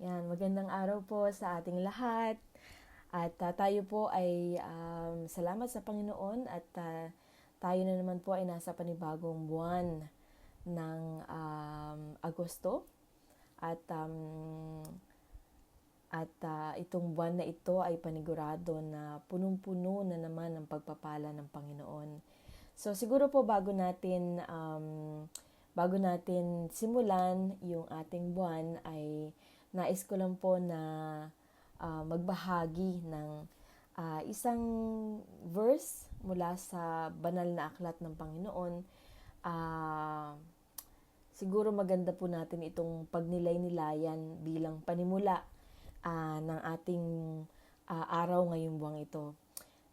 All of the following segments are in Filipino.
Yan, magandang araw po sa ating lahat. At tayo po ay salamat sa Panginoon at tayo na naman po ay nasa panibagong buwan ng Agosto. At itong buwan na ito ay panigurado na punong-puno na naman ng pagpapala ng Panginoon. So siguro po bago natin simulan yung ating buwan ay nais ko lang po na magbahagi ng isang verse mula sa banal na aklat ng Panginoon. Siguro maganda po natin itong pagnilay-nilayan bilang panimula ng ating araw ngayong buwang ito.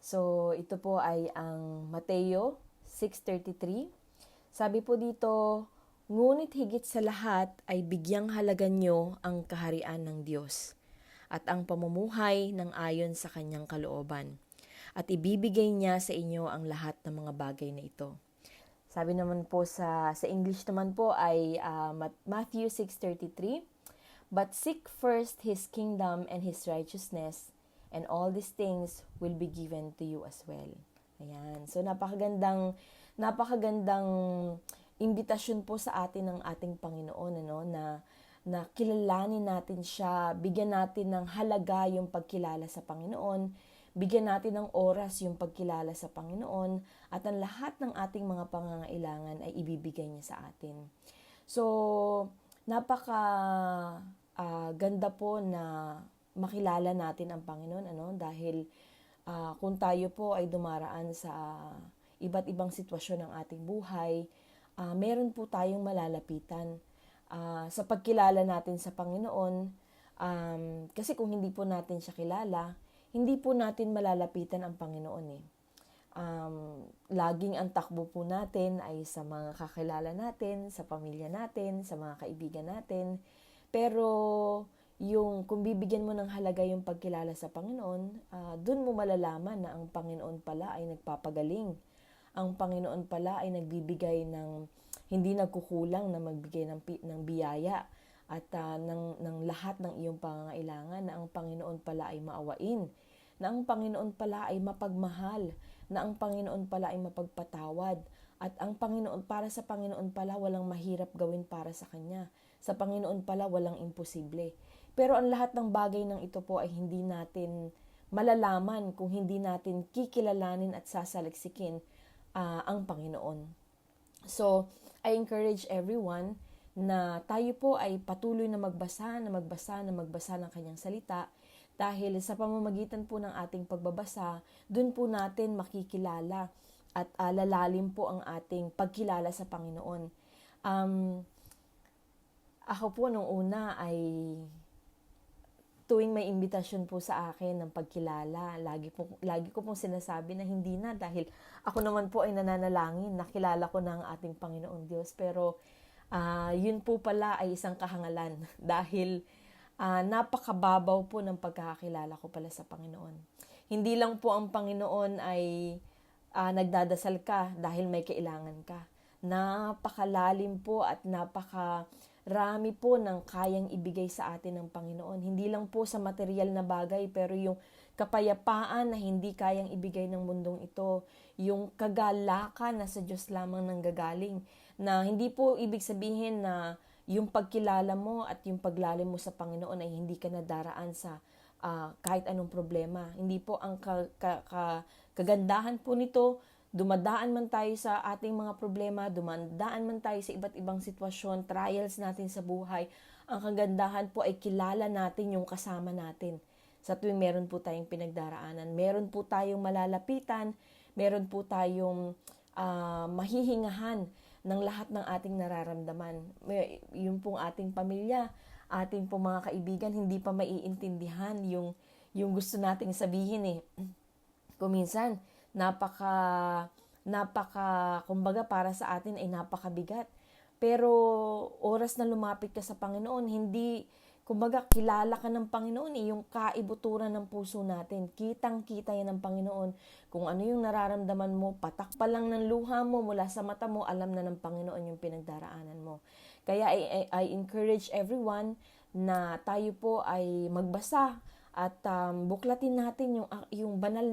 So, ito po ay ang Mateo 6:33. Sabi po dito, ngunit higit sa lahat ay bigyang halaga nyo ang kaharian ng Diyos at ang pamumuhay ng ayon sa kanyang kalooban. At ibibigay niya sa inyo ang lahat ng mga bagay na ito. Sabi naman po sa English naman po ay Matthew 6:33, but seek first His kingdom and His righteousness, and all these things will be given to you as well. Ayan. So napakagandang imbitasyon po sa atin ng ating Panginoon, na kilalanin natin siya, bigyan natin ng halaga yung pagkilala sa Panginoon, bigyan natin ng oras yung pagkilala sa Panginoon, at ang lahat ng ating mga pangangailangan ay ibibigay niya sa atin. So, ganda po na makilala natin ang Panginoon, dahil kung tayo po ay dumaraan sa iba't ibang sitwasyon ng ating buhay, meron po tayong malalapitan sa pagkilala natin sa Panginoon. Kasi kung hindi po natin siya kilala, hindi po natin malalapitan ang Panginoon eh. Laging ang takbo po natin ay sa mga kakilala natin, sa pamilya natin, sa mga kaibigan natin. Pero kung bibigyan mo ng halaga yung pagkilala sa Panginoon, dun mo malalaman na ang Panginoon pala ay nagpapagaling. Ang Panginoon pala ay nagbibigay ng hindi nagkukulang na magbigay ng biyaya at ng lahat ng iyong pangangailangan, na ang Panginoon pala ay maawain, na ang Panginoon pala ay mapagmahal, na ang Panginoon pala ay mapagpatawad, at ang Panginoon, para sa Panginoon pala walang mahirap gawin para sa Kanya. Sa Panginoon pala walang imposible. Pero ang lahat ng bagay ng ito po ay hindi natin malalaman kung hindi natin kikilalanin at sasaliksikin ang Panginoon. So, I encourage everyone na tayo po ay patuloy na magbasa ng kanyang salita, dahil sa pamamagitan po ng ating pagbabasa, dun po natin makikilala at lalalim po ang ating pagkilala sa Panginoon. Ako po nung una ay tuwing may imbitasyon po sa akin ng pagkilala, lagi ko pong sinasabi na hindi na, dahil ako naman po ay nananalangin, nakilala ko na ang ating Panginoong Diyos. Pero yun po pala ay isang kahangalan dahil napakababaw po ng pagkakakilala ko pala sa Panginoon. Hindi lang po ang Panginoon ay nagdadasal ka dahil may kailangan ka. Napakalalim po at napakarami po ng kayang ibigay sa atin ng Panginoon. Hindi lang po sa material na bagay, pero yung kapayapaan na hindi kayang ibigay ng mundong ito, yung kagalakan na sa Diyos lamang nanggagaling, na hindi po ibig sabihin na yung pagkilala mo at yung paglalim mo sa Panginoon ay hindi ka nadaraan sa kahit anong problema. Hindi po ang kagandahan po nito, dumadaan man tayo sa ating mga problema, dumadaan man tayo sa iba't ibang sitwasyon, trials natin sa buhay, ang kagandahan po ay kilala natin yung kasama natin. Sa tuwing meron po tayong pinagdaraanan, meron po tayong malalapitan, meron po tayong mahihingahan ng lahat ng ating nararamdaman. Yung pong ating pamilya, ating pong mga kaibigan, hindi pa maiintindihan yung gusto nating sabihin eh. Kung minsan, kumbaga para sa atin ay napakabigat. Pero oras na lumapit ka sa Panginoon, kumbaga kilala ka ng Panginoon yung kaibuturan ng puso natin. Kitang-kita yan ng Panginoon. Kung ano yung nararamdaman mo, patak pa lang ng luha mo mula sa mata mo, alam na ng Panginoon yung pinagdaraanan mo. Kaya I encourage everyone na tayo po ay magbasa at buklatin natin yung banal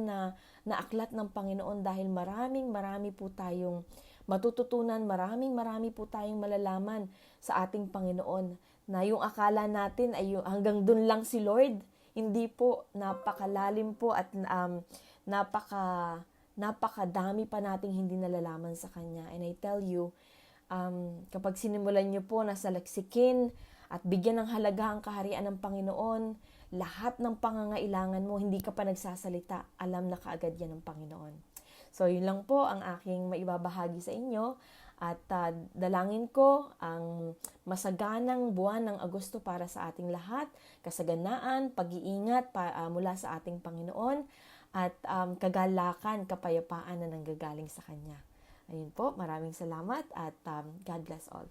na aklat ng Panginoon dahil marami po tayong matututunan, marami po tayong malalaman sa ating Panginoon na yung akala natin ay hanggang dun lang si Lord. Hindi po, napakalalim po at napakadami pa nating hindi nalalaman sa Kanya. And I tell you, kapag sinimulan nyo po na salaksikin at bigyan ng halaga ang kaharian ng Panginoon, lahat ng pangangailangan mo, hindi ka pa nagsasalita, alam na kaagad yan ng Panginoon. So, yun lang po ang aking maibabahagi sa inyo. At dalangin ko ang masaganang buwan ng Agosto para sa ating lahat, kasaganaan, pag-iingat mula sa ating Panginoon, at kagalakan, kapayapaan na nanggagaling sa Kanya. Ayun po, maraming salamat at God bless all.